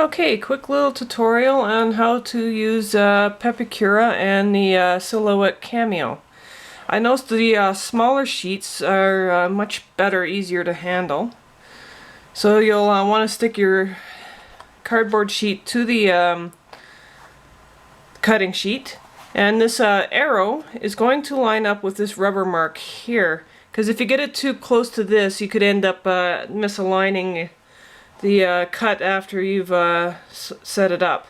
Okay, quick little tutorial on how to use Pepakura and the Sihloette Cameo. I noticed the smaller sheets are much better, easier to handle. So you'll want to stick your cardboard sheet to the cutting sheet, and this arrow is going to line up with this rubber mark here, because if you get it too close to this, you could end up misaligning the cut after you've set it up.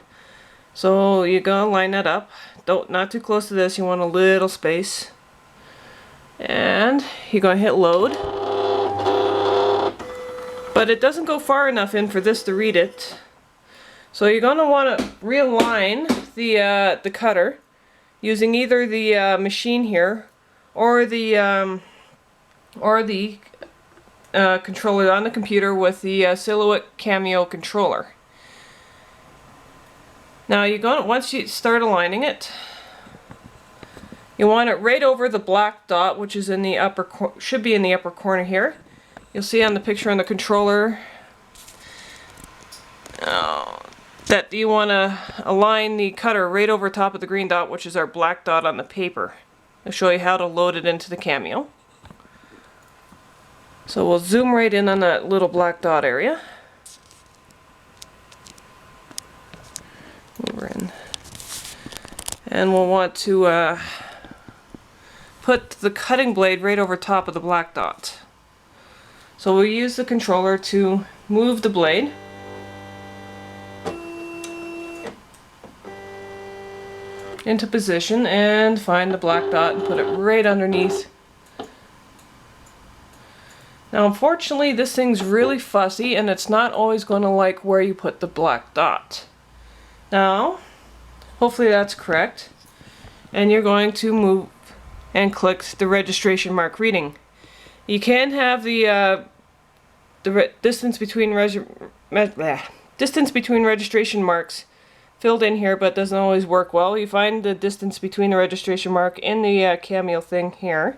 So you're gonna line that up. Not too close to this. You want a little space, and you're gonna hit load. But it doesn't go far enough in for this to read it. So you're gonna want to realign the cutter using either the machine here or the controller on the computer with the Sihloette Cameo controller. Now once you start aligning it, you want it right over the black dot, which is in the should be in the upper corner here. You'll see on the picture on the controller that you want to align the cutter right over top of the green dot, which is our black dot on the paper. I'll show you how to load it into the Cameo. So we'll zoom right in on that little black dot area. Move her in. And we'll want to put the cutting blade right over top of the black dot. So we'll use the controller to move the blade. Into position and find the black dot and put it right underneath. Now unfortunately this thing's really fussy and it's not always going to like where you put the black dot. Now hopefully that's correct, and you're going to move and click the registration mark reading. You can have the distance between registration marks filled in here, but it doesn't always work well. You find the distance between the registration mark in the Cameo thing here,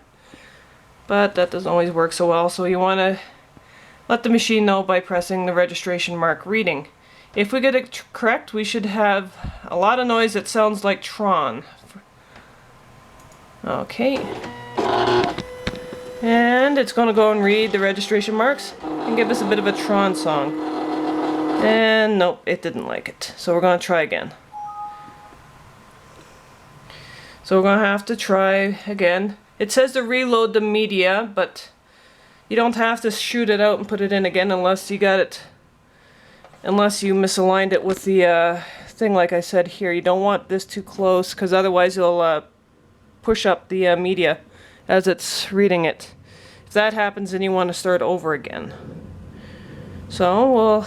but that doesn't always work so well, so you want to let the machine know by pressing the registration mark reading. If we get it correct, we should have a lot of noise that sounds like Tron. Okay. And it's going to go and read the registration marks and give us a bit of a Tron song. And nope, it didn't like it. So we're going to try again. So we're going to have to try again. It says to reload the media, but you don't have to shoot it out and put it in again unless you misaligned it with the thing like I said here. You don't want this too close, because otherwise you'll push up the media as it's reading it. If that happens, then you want to start over again. So we'll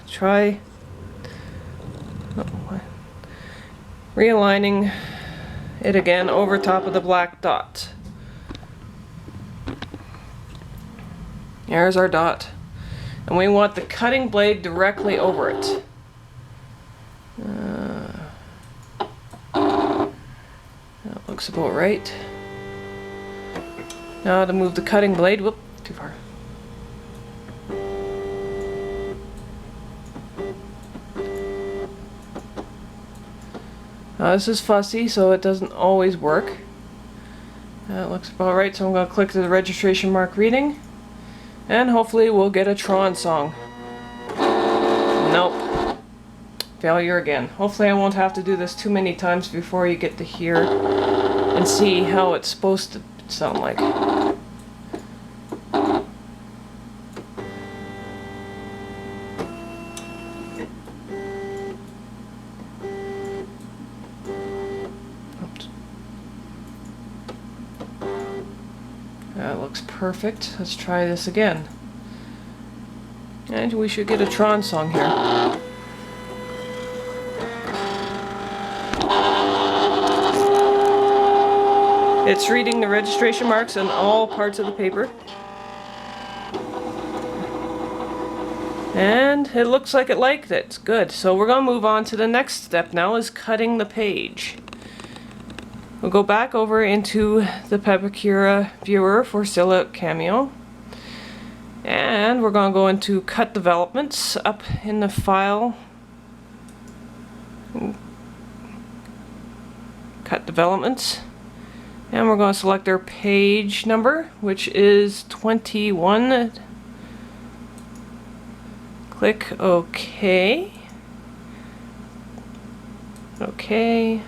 try realigning it again over top of the black dot. There's our dot, and we want the cutting blade directly over it. That looks about right. Now to move the cutting blade, whoop, too far. This is fussy, so it doesn't always work. That looks about right, so I'm going to click the registration mark reading, and hopefully we'll get a Tron song. Nope. Failure again. Hopefully I won't have to do this too many times before you get to hear and see how it's supposed to sound like. That looks perfect. Let's try this again. And we should get a Tron song here. It's reading the registration marks on all parts of the paper. And it looks like it liked it. It's good. So we're going to move on to the next step now, is cutting the page. We'll go back over into the Pepakura viewer for Sihloette Cameo. And we're going to go into Cut Developments up in the File Cut developments. And we're going to select our page number, which is 21. Click OK. OK.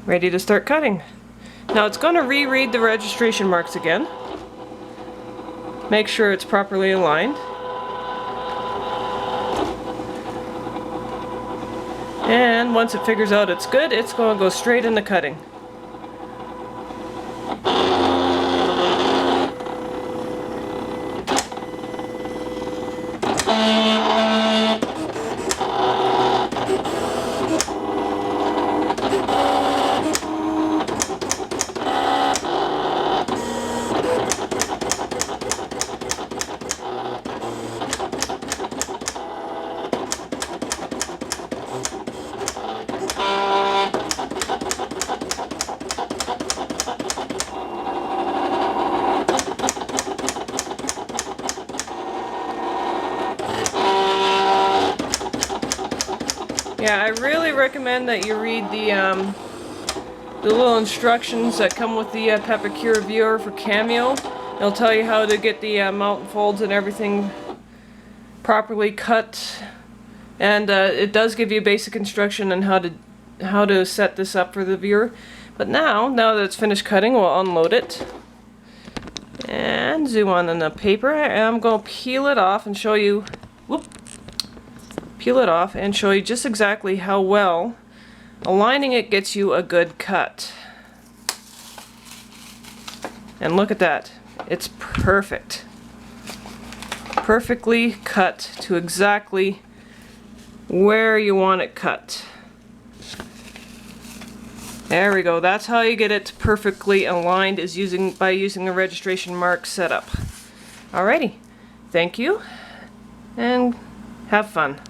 Ready to start cutting. Now it's going to reread the registration marks again. Make sure it's properly aligned. And once it figures out it's good, it's going to go straight into cutting. Yeah, I really recommend that you read the little instructions that come with the Pepakura viewer for Cameo. It'll tell you how to get the mount folds and everything properly cut, and it does give you basic instruction on how to set this up for the viewer. But now that it's finished cutting, we'll unload it and zoom on the paper, and I'm going to peel it off and show you. Peel it off and show you just exactly how well aligning it gets you a good cut. And look at that. It's perfect. Perfectly cut to exactly where you want it cut. There we go. That's how you get it perfectly aligned, is by using the registration mark setup. Alrighty. Thank you and have fun.